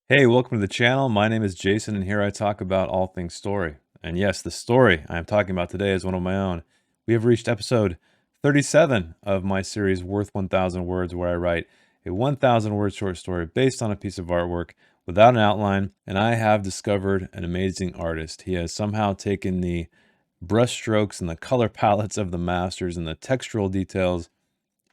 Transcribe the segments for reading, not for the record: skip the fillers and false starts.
Hey, welcome to the channel. My name is Jason, and here I talk about all things story. And yes, the story I am talking about today is one of my own. We have reached episode 37 of my series Worth 1000 Words, where I write a 1000 word short story based on a piece of artwork without an outline. And I have discovered an amazing artist. He has somehow taken the brushstrokes and the color palettes of the masters and the textural details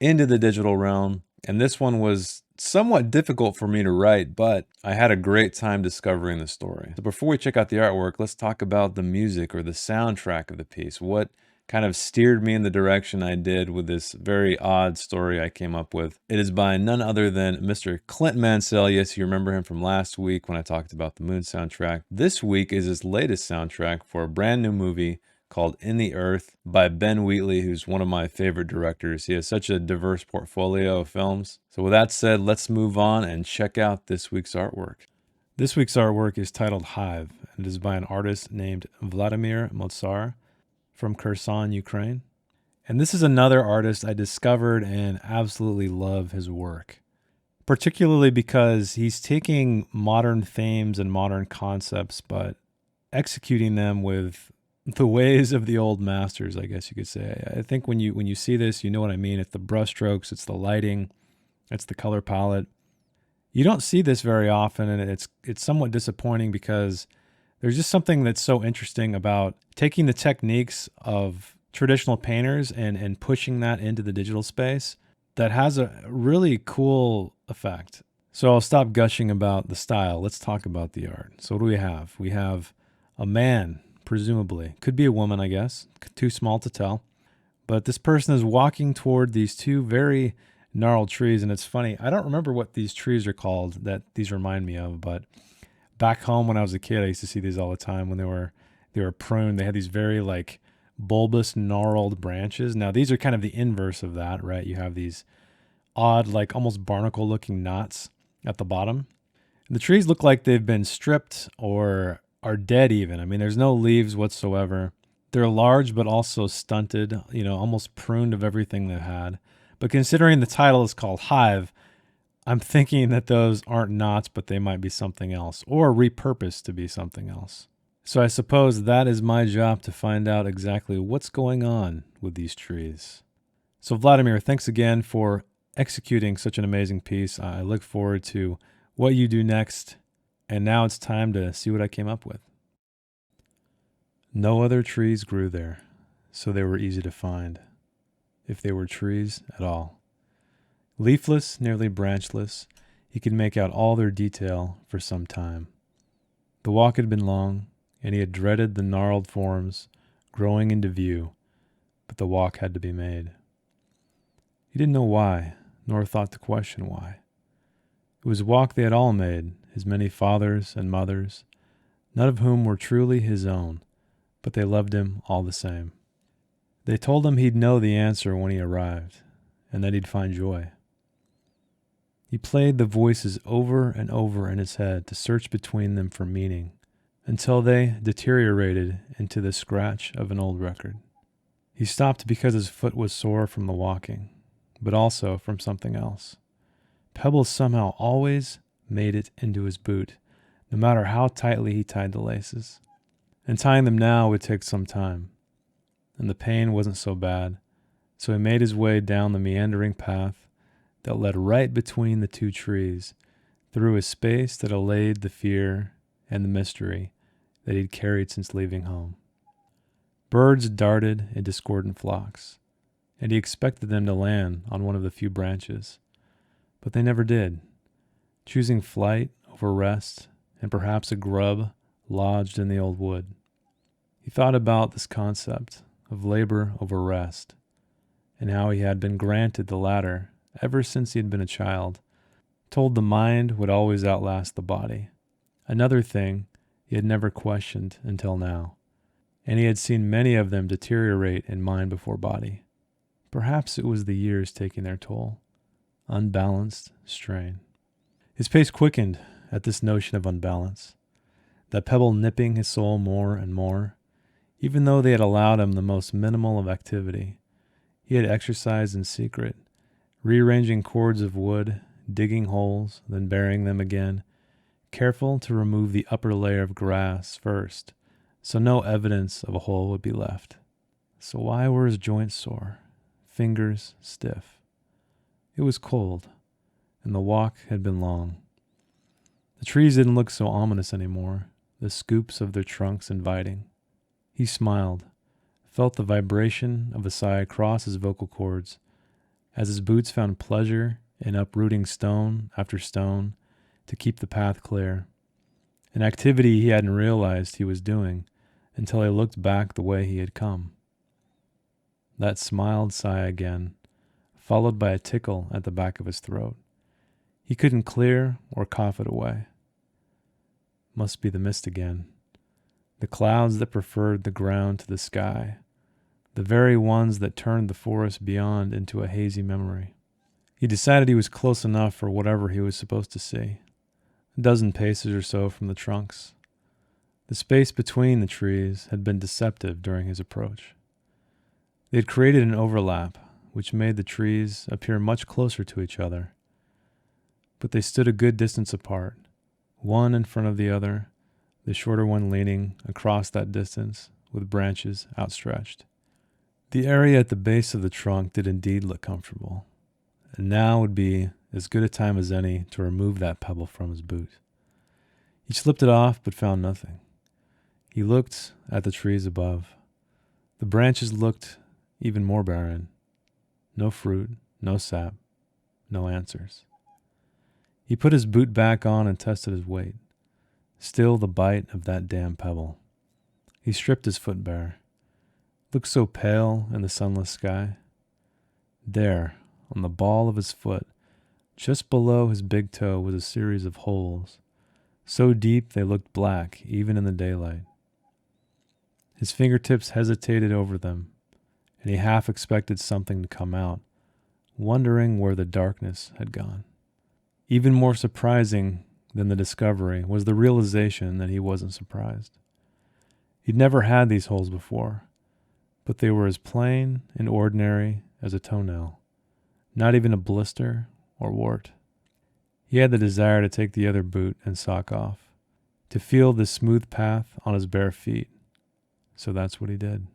into the digital realm. And this one was somewhat difficult for me to write, but I had a great time discovering the story. So before we check out the artwork, let's talk about the music or the soundtrack of the piece. What kind of steered me in the direction I did with this very odd story I came up with. It is by none other than Mr. Clint Mansell. Yes, you remember him from last week when I talked about the Moon soundtrack. This week is his latest soundtrack for a brand new movie called In the Earth by Ben Wheatley, who's one of my favorite directors. He has such a diverse portfolio of films. So with that said, let's move on and check out this week's artwork. This week's artwork is titled Hive, and it is by an artist named Vladimir Motsar from Kherson, Ukraine. And this is another artist I discovered and absolutely love his work, particularly because he's taking modern themes and modern concepts, but executing them with the ways of the old masters, I guess you could say. I think when you see this, you know what I mean. It's the brushstrokes, it's the lighting, it's the color palette. You don't see this very often, and it's somewhat disappointing because there's just something that's so interesting about taking the techniques of traditional painters and pushing that into the digital space that has a really cool effect. So I'll stop gushing about the style. Let's talk about the art. So what do we have? We have a man, presumably. Could be a woman, I guess. Too small to tell. But this person is walking toward these two very gnarled trees, and it's funny. I don't remember what these trees are called that these remind me of, but back home when I was a kid, I used to see these all the time when they were pruned. They had these very like bulbous, gnarled branches. Now these are kind of the inverse of that, right? You have these odd, like almost barnacle-looking knots at the bottom. And the trees look like they've been stripped or are dead even. I mean, there's no leaves whatsoever. They're large but also stunted, almost pruned of everything they've had. But considering the title is called Hive, I'm thinking that those aren't knots, but they might be something else or repurposed to be something else. So I suppose that is my job to find out exactly what's going on with these trees. So Vladimir, thanks again for executing such an amazing piece. I look forward to what you do next. And now it's time to see what I came up with. No other trees grew there, so they were easy to find, if they were trees at all. Leafless, nearly branchless, he could make out all their detail for some time. The walk had been long, and he had dreaded the gnarled forms growing into view, but the walk had to be made. He didn't know why, nor thought to question why. It was a walk they had all made, his many fathers and mothers, none of whom were truly his own, but they loved him all the same. They told him he'd know the answer when he arrived, and that he'd find joy. He played the voices over and over in his head to search between them for meaning, until they deteriorated into the scratch of an old record. He stopped because his foot was sore from the walking, but also from something else. Pebbles somehow always made it into his boot, no matter how tightly he tied the laces. And tying them now would take some time, and the pain wasn't so bad, so he made his way down the meandering path that led right between the two trees, through a space that allayed the fear and the mystery that he'd carried since leaving home. Birds darted in discordant flocks, and he expected them to land on one of the few branches, but they never did, choosing flight over rest and perhaps a grub lodged in the old wood. He thought about this concept of labor over rest, and how he had been granted the latter ever since he had been a child, told the mind would always outlast the body. Another thing he had never questioned until now, and he had seen many of them deteriorate in mind before body. Perhaps it was the years taking their toll. Unbalanced strain. His pace quickened at this notion of unbalance, that pebble nipping his soul more and more, even though they had allowed him the most minimal of activity. He had exercised in secret, rearranging cords of wood, digging holes, then burying them again, careful to remove the upper layer of grass first, so no evidence of a hole would be left. So why were his joints sore, fingers stiff? It was cold, and the walk had been long. The trees didn't look so ominous anymore, the scoops of their trunks inviting. He smiled, felt the vibration of a sigh across his vocal cords, as his boots found pleasure in uprooting stone after stone to keep the path clear, an activity he hadn't realized he was doing until he looked back the way he had come. That smiled sigh again, followed by a tickle at the back of his throat. He couldn't clear or cough it away. Must be the mist again. The clouds that preferred the ground to the sky, the very ones that turned the forest beyond into a hazy memory. He decided he was close enough for whatever he was supposed to see. A dozen paces or so from the trunks. The space between the trees had been deceptive during his approach. They had created an overlap, which made the trees appear much closer to each other. But they stood a good distance apart, one in front of the other, the shorter one leaning across that distance with branches outstretched. The area at the base of the trunk did indeed look comfortable, and now would be as good a time as any to remove that pebble from his boot. He slipped it off but found nothing. He looked at the trees above. The branches looked even more barren. No fruit, no sap, no answers. He put his boot back on and tested his weight. Still the bite of that damn pebble. He stripped his foot bare. Looked so pale in the sunless sky. There, on the ball of his foot, just below his big toe, was a series of holes, so deep they looked black even in the daylight. His fingertips hesitated over them, and he half expected something to come out, wondering where the darkness had gone. Even more surprising than the discovery was the realization that he wasn't surprised. He'd never had these holes before, but they were as plain and ordinary as a toenail, not even a blister or wart. He had the desire to take the other boot and sock off, to feel the smooth path on his bare feet, so that's what he did.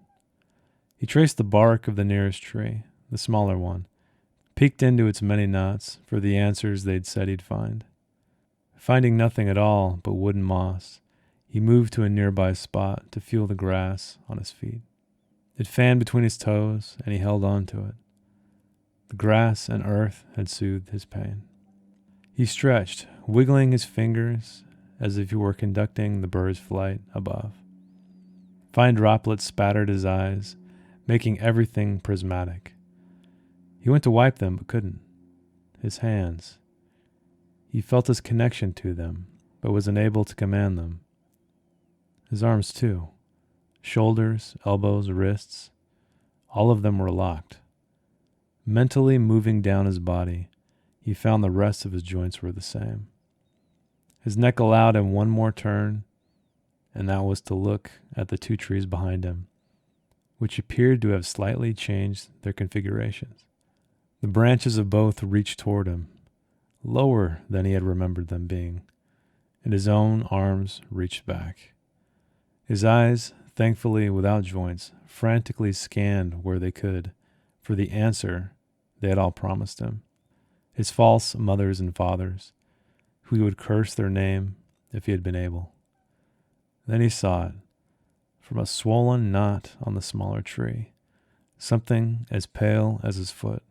He traced the bark of the nearest tree, the smaller one, peeked into its many knots for the answers they'd said he'd find. Finding nothing at all but wood and moss, he moved to a nearby spot to feel the grass on his feet. It fanned between his toes, and he held on to it. The grass and earth had soothed his pain. He stretched, wiggling his fingers as if he were conducting the bird's flight above. Fine droplets spattered his eyes, making everything prismatic. He went to wipe them, but couldn't. His hands. He felt his connection to them, but was unable to command them. His arms, too. Shoulders, elbows, wrists. All of them were locked. Mentally moving down his body, he found the rest of his joints were the same. His neck allowed him one more turn, and that was to look at the two trees behind him, which appeared to have slightly changed their configurations. The branches of both reached toward him, lower than he had remembered them being, and his own arms reached back. His eyes, thankfully without joints, frantically scanned where they could for the answer they had all promised him. His false mothers and fathers, who he would curse their name if he had been able. Then he saw it, from a swollen knot on the smaller tree, something as pale as his foot.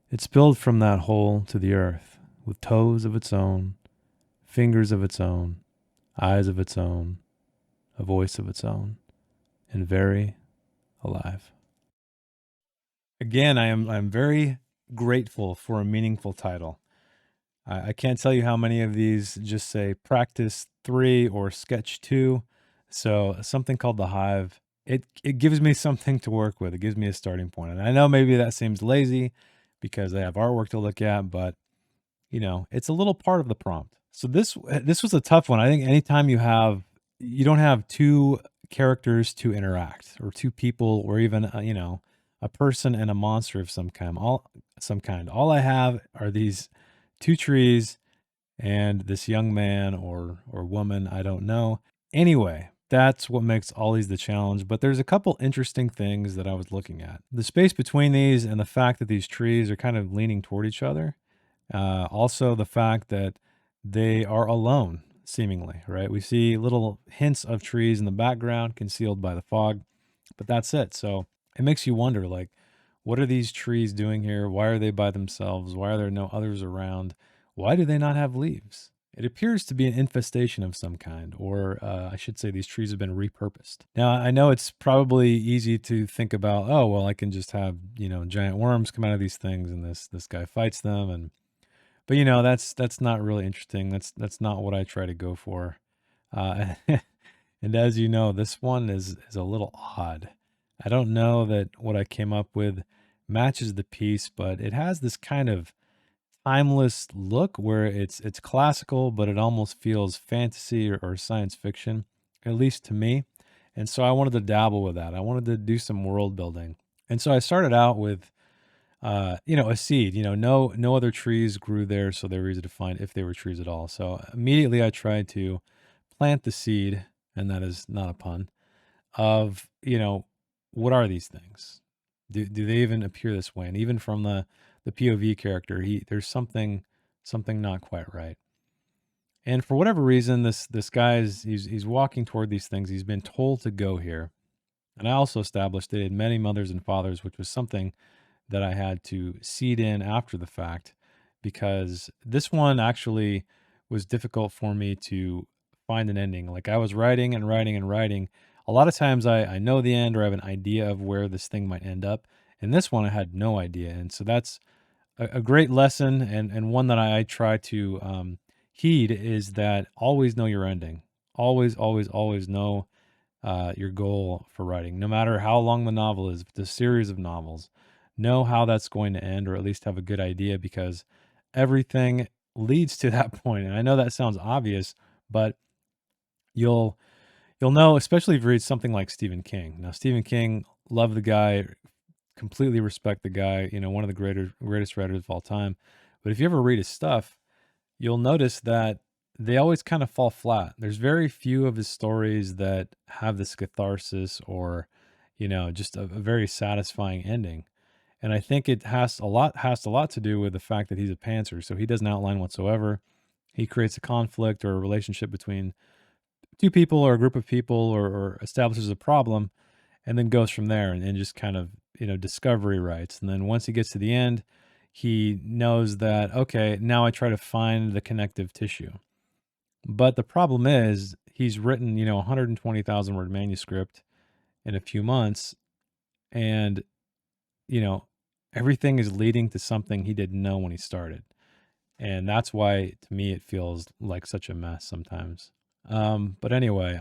It spilled from that hole to the earth, with toes of its own, fingers of its own, eyes of its own, a voice of its own, and very alive. Again, I'm very grateful for a meaningful title. I can't tell you how many of these just say practice 3 or sketch 2. So something called the Hive, it gives me something to work with. It gives me a starting point. And I know maybe that seems lazy because they have artwork to look at, but it's a little part of the prompt. So this was a tough one. I think anytime you don't have two characters to interact, or two people, or even a person and a monster of some kind. All I have are these two trees and this young man or woman, I don't know. Anyway, that's what makes Ollie's the challenge. But there's a couple interesting things that I was looking at. The space between these and the fact that these trees are kind of leaning toward each other. Also, the fact that they are alone, seemingly, right? We see little hints of trees in the background concealed by the fog, but that's it. So it makes you wonder, like, what are these trees doing here? Why are they by themselves? Why are there no others around? Why do they not have leaves? It appears to be an infestation of some kind, or I should say, these trees have been repurposed. Now, I know it's probably easy to think about, oh, well, I can just have giant worms come out of these things, and this guy fights them, and but that's not really interesting. That's not what I try to go for. Uh, and as you know, this one is a little odd. I don't know that what I came up with matches the piece, but it has this kind of timeless look where it's classical, but it almost feels fantasy or science fiction, at least to me. And so I wanted to dabble with that. I wanted to do some world building. And so I started out with a seed. No other trees grew there, so they were easy to find if they were trees at all. So immediately I tried to plant the seed, and that is not a pun, of, what are these things? Do they even appear this way? And even from the POV character, there's something not quite right. And for whatever reason, this guy he's walking toward these things. He's been told to go here. And I also established they had many mothers and fathers, which was something that I had to seed in after the fact, because this one actually was difficult for me to find an ending. Like, I was writing and writing and writing. A lot of times I know the end or I have an idea of where this thing might end up. And this one I had no idea. And so that's a great lesson, and one that I try to heed, is that always know your ending. Always, always, always know your goal for writing, no matter how long the novel is. If it's a series of novels, know how that's going to end, or at least have a good idea, because everything leads to that point. And I know that sounds obvious, but you'll you'll know, especially if you read something like Stephen King. Now, Stephen King, love the guy, completely respect the guy. One of the greatest writers of all time. But if you ever read his stuff, you'll notice that they always kind of fall flat. There's very few of his stories that have this catharsis, or, just a very satisfying ending. And I think it has a lot to do with the fact that he's a pantser. So he doesn't outline whatsoever. He creates a conflict or a relationship between two people or a group of people, or establishes a problem, and then goes from there, and just kind of, discovery writes. And then once he gets to the end, he knows that, okay, now I try to find the connective tissue. But the problem is, he's written, 120,000 word manuscript in a few months, and, you know, everything is leading to something he didn't know when he started. And that's why, to me, it feels like such a mess sometimes. But anyway,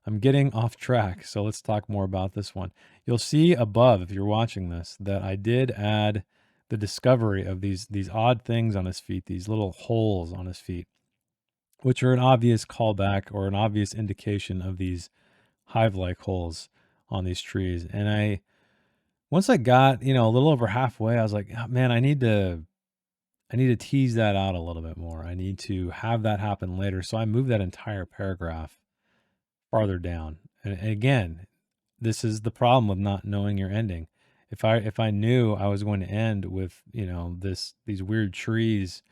I'm getting off track, so let's talk more about this one. You'll see above, if you're watching this, that I did add the discovery of these odd things on his feet, these little holes on his feet, which are an obvious callback or an obvious indication of these hive-like holes on these trees. And once I got, a little over halfway, I was like, "Oh, man, I need to tease that out a little bit more. I need to have that happen later." So I moved that entire paragraph farther down. And again, this is the problem with not knowing your ending. If I knew I was going to end with, these weird trees,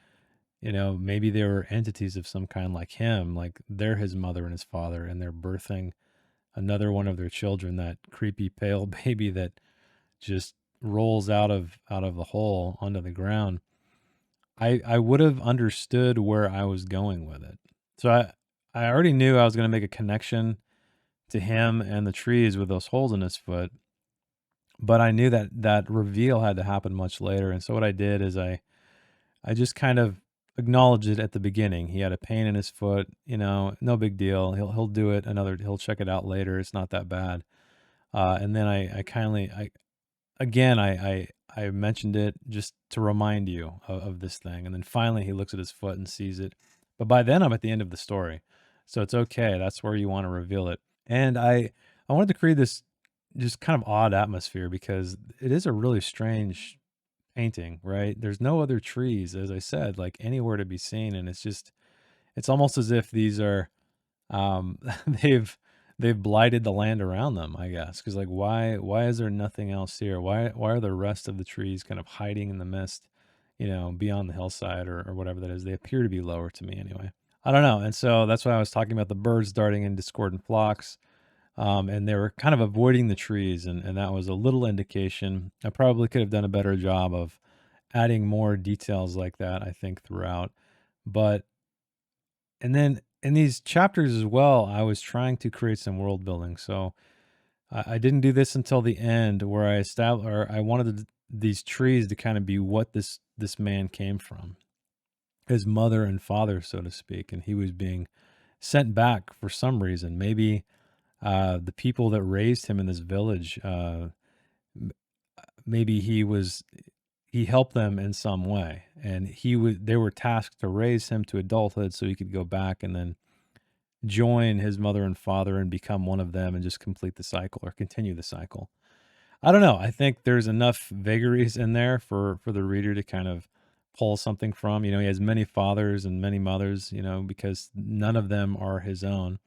maybe they were entities of some kind, like him, like they're his mother and his father, and they're birthing another one of their children, that creepy pale baby that just rolls out of the hole onto the ground. I would have understood where I was going with it. So I already knew I was going to make a connection to him and the trees with those holes in his foot, but I knew that that reveal had to happen much later. And so what I did is I just kind of acknowledged it at the beginning. He had a pain in his foot, no big deal. He'll do it he'll check it out later. It's not that bad. And then I kindly again, I mentioned it just to remind you of this thing, and then finally he looks at his foot and sees it. But by then I'm at the end of the story, so it's okay. That's where you want to reveal it. And I wanted to create this just kind of odd atmosphere, because it is a really strange painting, right? There's no other trees, as I said, like anywhere to be seen, and it's almost as if these are um they've they've blighted the land around them, I guess. Because like why is there nothing else here? Why are the rest of the trees kind of hiding in the mist, beyond the hillside or whatever that is? They appear to be lower to me anyway. I don't know. And so that's why I was talking about the birds darting in discordant flocks. And they were kind of avoiding the trees, and that was a little indication. I probably could have done a better job of adding more details like that, I think, throughout. But and then in these chapters as well, I was trying to create some world building. So I didn't do this until the end, where I established, or I wanted these trees to kind of be what this man came from, his mother and father, so to speak, and he was being sent back for some reason. Maybe the people that raised him in this village, maybe he helped them in some way, and they were tasked to raise him to adulthood so he could go back and then join his mother and father and become one of them and just complete the cycle or continue the cycle. I don't know. I think there's enough vagaries in there for the reader to kind of pull something from. He has many fathers and many mothers, because none of them are his own.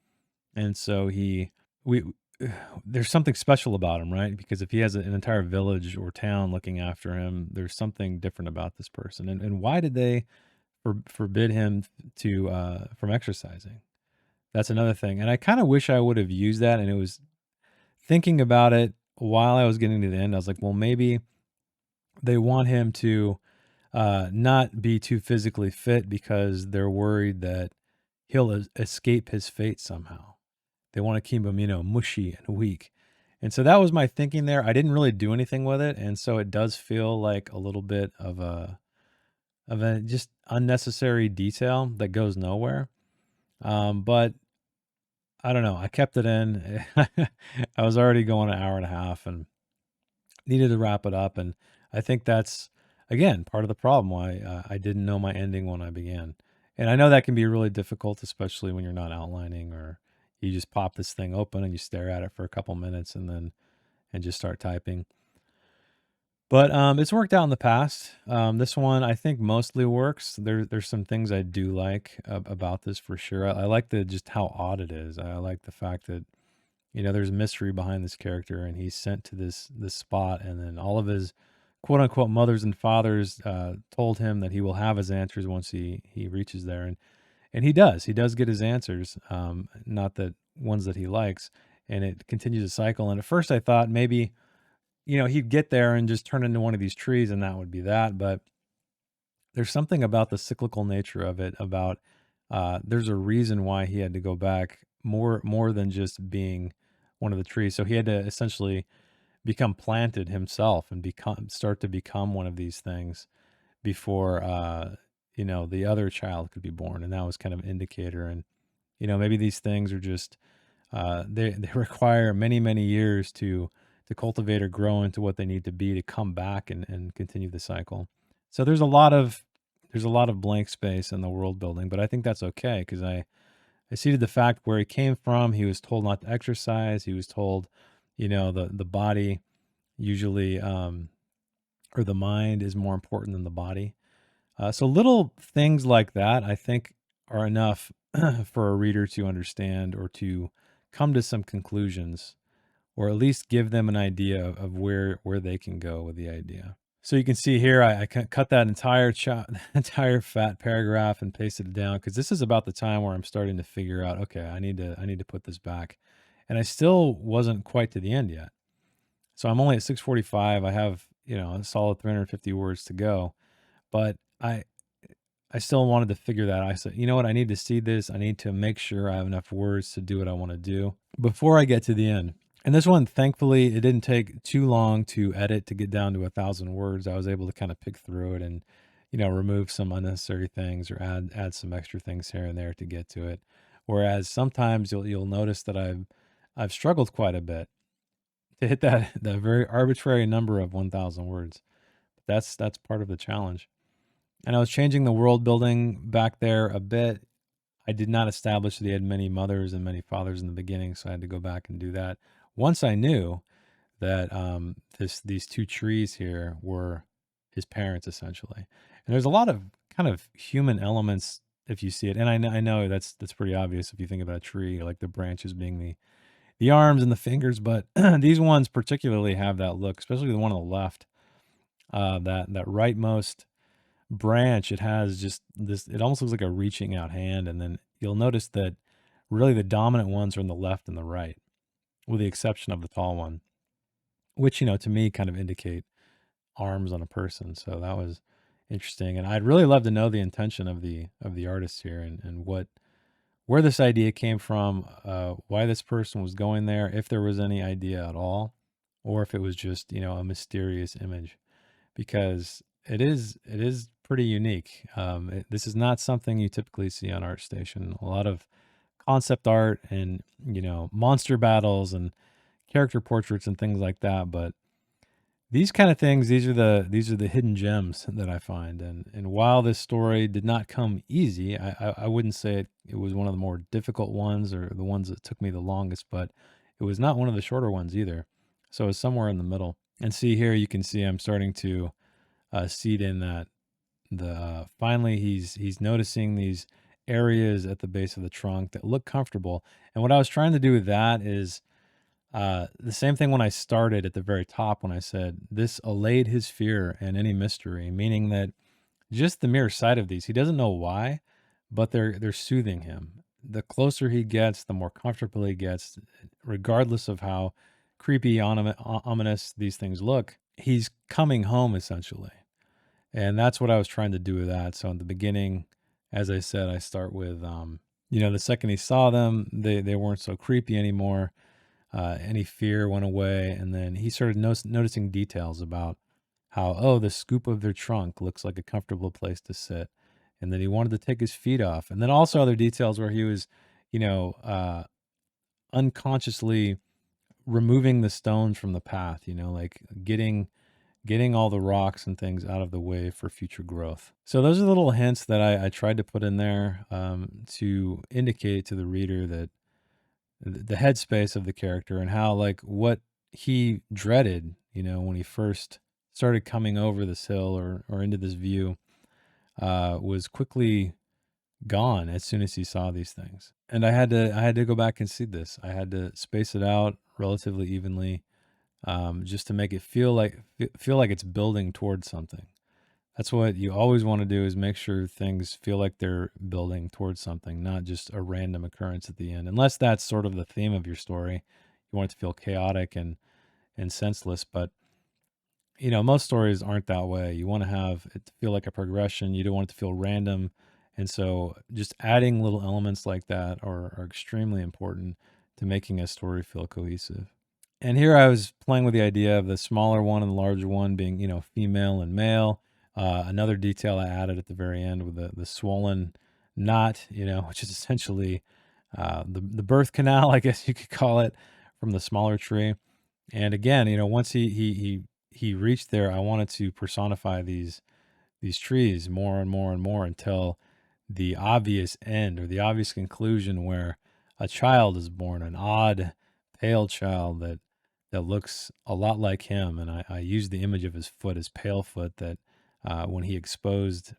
And so we there's something special about him, right? Because if he has an entire village or town looking after him, there's something different about this person. And why did they forbid him to from exercising? That's another thing. And I kind of wish I would have used that. And it was thinking about it while I was getting to the end. I was like, well, maybe they want him to not be too physically fit because they're worried that he'll escape his fate somehow. They want to keep him, mushy and weak. And so that was my thinking there. I didn't really do anything with it, and so it does feel like a little bit of a just unnecessary detail that goes nowhere. But I don't know. I kept it in. I was already going an hour and a half and needed to wrap it up. And I think that's, again, part of the problem why I didn't know my ending when I began. And I know that can be really difficult, especially when you're not outlining or you just pop this thing open and you stare at it for a couple minutes and just start typing. But it's worked out in the past. This one I think mostly works. There's some things I do like about this for sure. I like the just how odd it is. I like the fact that there's mystery behind this character, and he's sent to this spot, and then all of his quote unquote mothers and fathers told him that he will have his answers once he reaches there, and he does. He does get his answers, not that ones that he likes, and it continues to cycle. And at first, I thought maybe he'd get there and just turn into one of these trees, and that would be that. But there's something about the cyclical nature of it. About there's a reason why he had to go back more than just being one of the trees. So he had to essentially become planted himself and start to become one of these things before the other child could be born, and that was kind of an indicator. And maybe these things are just they require many years to cultivate or grow into what they need to be to come back and continue the cycle. So there's a lot of blank space in the world building, but I think that's okay because I seeded the fact where he came from. He was told not to exercise. He was told, the body usually or the mind is more important than the body. So little things like that, I think, are enough for a reader to understand or to come to some conclusions, or at least give them an idea of where they can go with the idea. So you can see here, I cut that entire entire fat paragraph and pasted it down because this is about the time where I'm starting to figure out, okay, I need to put this back, and I still wasn't quite to the end yet. So I'm only at 645. I have a solid 350 words to go, but I still wanted to figure that. I said, you know what, I need to see this. I need to make sure I have enough words to do what I want to do before I get to the end. And this one, thankfully, it didn't take too long to edit to get down to 1,000 words. I was able to kind of pick through it and, remove some unnecessary things or add some extra things here and there to get to it. Whereas sometimes you'll notice that I've struggled quite a bit to hit that very arbitrary number of 1,000 words. That's part of the challenge. And I was changing the world building back there a bit. I did not establish that he had many mothers and many fathers in the beginning, so I had to go back and do that. Once I knew that these two trees here were his parents essentially. And there's a lot of kind of human elements if you see it. And I know that's pretty obvious if you think about a tree, like the branches being the arms and the fingers, but these ones particularly have that look, especially the one on the left. That rightmost branch, it has just this. It almost looks like a reaching out hand, and then you'll notice that really the dominant ones are in the left and the right, with the exception of the tall one, which to me kind of indicate arms on a person. So that was interesting, and I'd really love to know the intention of the artist here, and where this idea came from, why this person was going there, if there was any idea at all, or if it was just a mysterious image, because it is pretty unique. This is not something you typically see on ArtStation. A lot of concept art and monster battles and character portraits and things like that, but these kind of things, these are the hidden gems that I find. And while this story did not come easy, I wouldn't say it was one of the more difficult ones or the ones that took me the longest, but it was not one of the shorter ones either. So it's somewhere in the middle. And see here, you can see I'm starting to seed in that finally he's noticing these areas at the base of the trunk that look comfortable. And what I was trying to do with that is the same thing when I started at the very top when I said this allayed his fear and any mystery, meaning that just the mere sight of these, he doesn't know why, but they're soothing him. The closer he gets, the more comfortable he gets, regardless of how creepy, ominous these things look. He's coming home essentially, and that's what I was trying to do with that. So in the beginning, as I said, I start with the second he saw them, they weren't so creepy anymore. Any fear went away, and then he started noticing details about how, oh, the scoop of their trunk looks like a comfortable place to sit, and then he wanted to take his feet off, and then also other details where he was, you know, uh, unconsciously removing the stones from the path, like getting all the rocks and things out of the way for future growth. So those are the little hints that I tried to put in there to indicate to the reader that the headspace of the character and how like what he dreaded, when he first started coming over this hill or into this view, was quickly gone as soon as he saw these things. And I had to go back and see this. I had to space it out relatively evenly, just to make it feel like it's building towards something. That's what you always want to do, is make sure things feel like they're building towards something, not just a random occurrence at the end. Unless that's sort of the theme of your story. You want it to feel chaotic and senseless, but most stories aren't that way. You want to have it to feel like a progression. You don't want it to feel random. And so just adding little elements like that are extremely important to making a story feel cohesive. And here I was playing with the idea of the smaller one and the larger one being, female and male. Another detail I added at the very end with the swollen knot, which is essentially the birth canal, I guess you could call it, from the smaller tree. And again, once he reached there, I wanted to personify these trees more and more and more until the obvious end or the obvious conclusion where a child is born, an odd, pale child that looks a lot like him. And I used the image of his foot, his pale foot, that when he exposed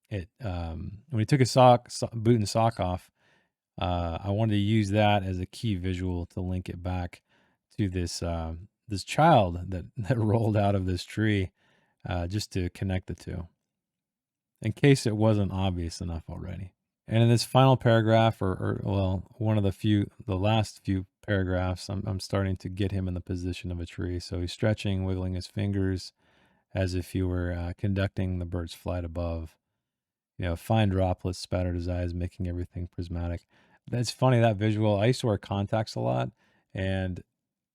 it, when he took his boot and sock off, I wanted to use that as a key visual to link it back to this child that that rolled out of this tree, just to connect the two, in case it wasn't obvious enough already. And in this final paragraph, or well, one of the last few paragraphs, I'm starting to get him in the position of a tree. So he's stretching, wiggling his fingers as if he were conducting the bird's flight above. Fine droplets spattered his eyes, making everything prismatic. That's funny, that visual. I used to wear contacts a lot, and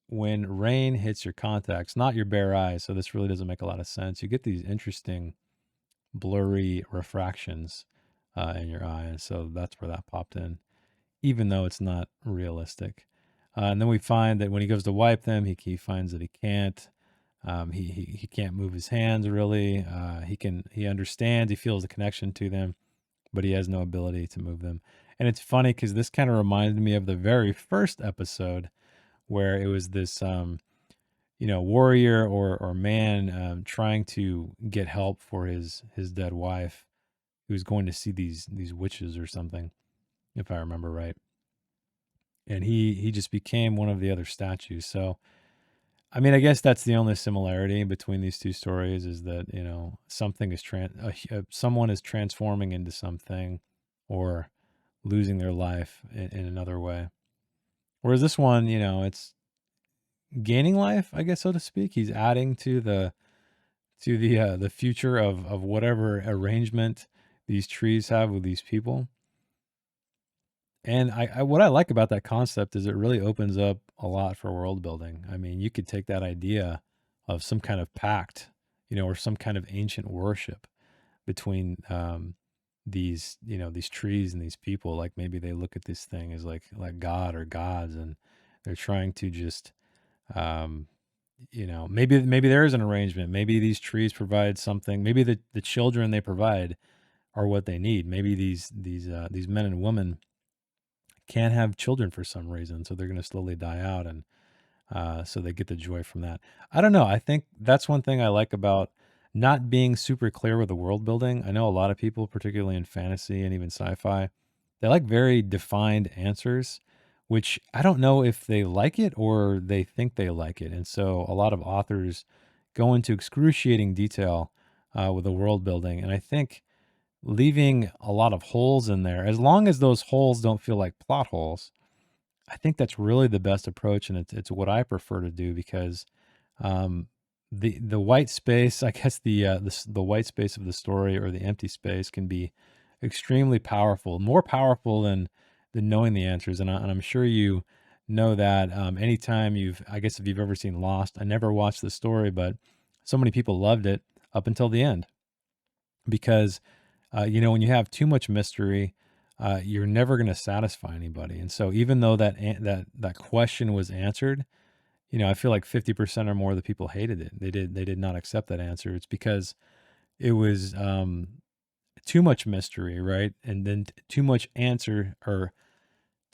when rain hits your contacts, not your bare eyes, so this really doesn't make a lot of sense, you get these interesting blurry refractions in your eye. And so that's where that popped in, even though it's not realistic. And then we find that when he goes to wipe them, he finds that he can't. He can't move his hands really. He understands, he feels the connection to them, but he has no ability to move them. And it's funny because this kind of reminded me of the very first episode where it was this warrior or man trying to get help for his dead wife, who was going to see these witches or something, if I remember right. And he just became one of the other statues. So I mean, I guess that's the only similarity between these two stories, is that something is someone is transforming into something, or losing their life in another way. Whereas this one, it's gaining life, I guess, so to speak. He's adding to the future of whatever arrangement these trees have with these people. And I what I like about that concept is it really opens up a lot for world building. I mean, you could take that idea of some kind of pact, or some kind of ancient worship between these trees and these people. Like maybe they look at this thing as like God or gods, and they're trying to just um, maybe there is an arrangement. Maybe these trees provide something. Maybe the children they provide are what they need. Maybe these men and women can't have children for some reason, so they're going to slowly die out, and so they get the joy from that. I don't know. I think that's one thing I like about not being super clear with the world building. I know a lot of people, particularly in fantasy and even sci-fi, they like very defined answers, which I don't know if they like it or they think they like it. And so a lot of authors go into excruciating detail with the world building, and I think leaving a lot of holes in there, as long as those holes don't feel like plot holes, I think that's really the best approach, and it's what I prefer to do, because um, the white space, I guess the white space of the story, or the empty space, can be extremely powerful, more powerful than knowing the answers. And I'm sure you know that. Anytime I guess if you've ever seen Lost, I never watched the story, but so many people loved it up until the end, because when you have too much mystery, you're never going to satisfy anybody. And so even though that question was answered, I feel like 50% or more of the people hated it. They did not accept that answer. It's because it was too much mystery, right? And then too much answer, or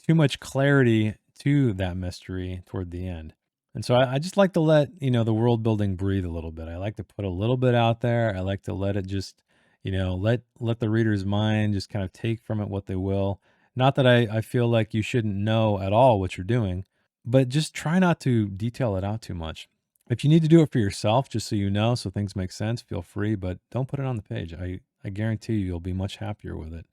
too much clarity to that mystery toward the end. And so I just like to let, the world building breathe a little bit. I like to put a little bit out there. I like to let it just, let the reader's mind just kind of take from it what they will. Not that I feel like you shouldn't know at all what you're doing, but just try not to detail it out too much. If you need to do it for yourself, just so you know, so things make sense, feel free, but don't put it on the page. I guarantee you'll be much happier with it.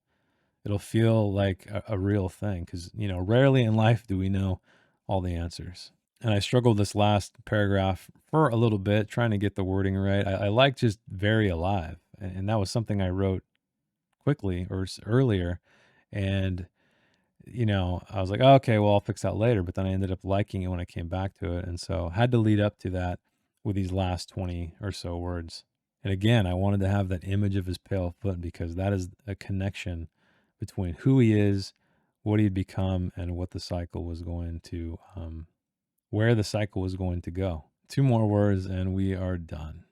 It'll feel like a real thing, because, rarely in life do we know all the answers. And I struggled this last paragraph for a little bit, trying to get the wording right. I like just very alive. And that was something I wrote quickly or earlier. And, I was like, oh, okay, well, I'll fix that later. But then I ended up liking it when I came back to it. And so I had to lead up to that with these last 20 or so words. And again, I wanted to have that image of his pale foot, because that is a connection between who he is, what he'd become, and what the cycle was going to, where the cycle was going to go. 2 more words and we are done.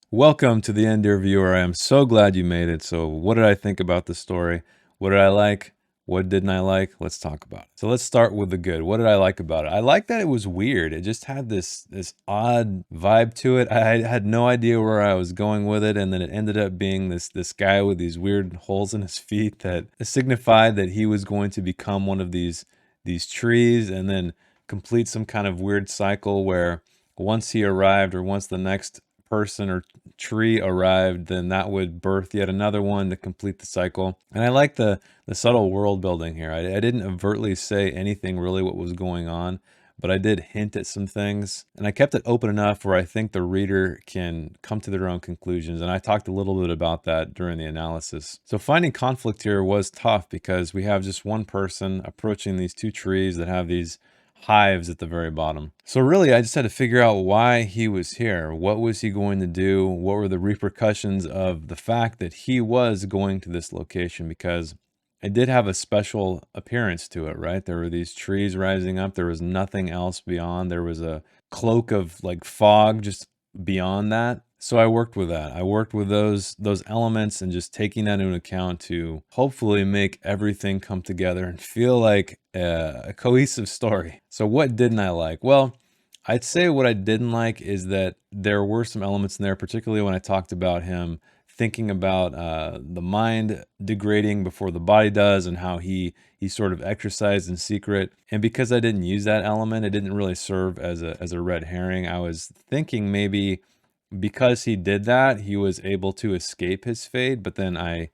Welcome to the end, dear viewer. I am so glad you made it. So what did I think about the story? What did I like? What didn't I like? Let's talk about it. So let's start with the good. What did I like about it? I like that it was weird. It just had this odd vibe to it. I had no idea where I was going with it, and then it ended up being this guy with these weird holes in his feet that signified that he was going to become one of these trees, and then complete some kind of weird cycle where once he arrived, or once the next person or tree arrived, then that would birth yet another one to complete the cycle. And I like the subtle world building here. I didn't overtly say anything really what was going on, but I did hint at some things, and I kept it open enough where I think the reader can come to their own conclusions. And I talked a little bit about that during the analysis. So finding conflict here was tough, because we have just one person approaching these two trees that have these hives at the very bottom. So really, I just had to figure out why he was here. What was he going to do? What were the repercussions of the fact that he was going to this location? Because it did have a special appearance to it, right? There were these trees rising up. There was nothing else beyond. There was a cloak of like fog just beyond that. So I worked with that. I worked with those elements, and just taking that into account to hopefully make everything come together and feel like a cohesive story. So what didn't I like? Well, I'd say what I didn't like is that there were some elements in there, particularly when I talked about him thinking about the mind degrading before the body does, and how he sort of exercised in secret. And because I didn't use that element, it didn't really serve as a red herring. I was thinking maybe because he did that, he was able to escape his fate, but then I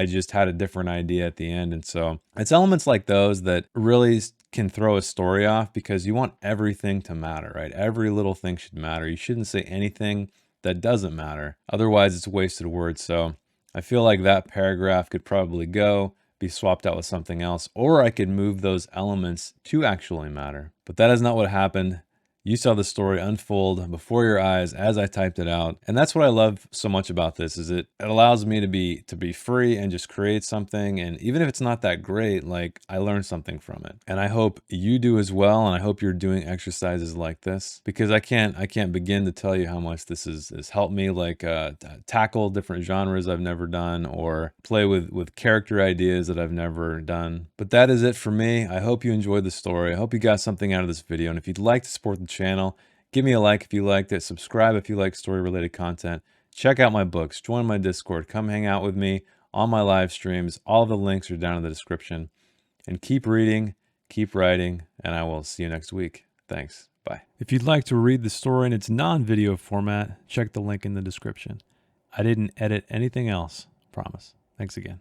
just had a different idea at the end. And so it's elements like those that really can throw a story off, because you want everything to matter, right? Every little thing should matter. You shouldn't say anything that doesn't matter. Otherwise, it's wasted words. So I feel like that paragraph could probably go, be swapped out with something else, or I could move those elements to actually matter. But that is not what happened. You saw the story unfold before your eyes as I typed it out. And that's what I love so much about this, is it allows me to be free and just create something. And even if it's not that great, like, I learned something from it. And I hope you do as well. And I hope you're doing exercises like this, because I can't begin to tell you how much this has helped me, like tackle different genres I've never done, or play with character ideas that I've never done. But that is it for me. I hope you enjoyed the story. I hope you got something out of this video. And if you'd like to support the channel, give me a like if you liked it, subscribe if you like story related content, check out my books, join my Discord, come hang out with me on my live streams. All the links are down in the description. And keep reading, keep writing, and I will see you next week. Thanks. Bye. If you'd like to read the story in its non-video format, check the link in the description. I didn't edit anything else, promise. Thanks again.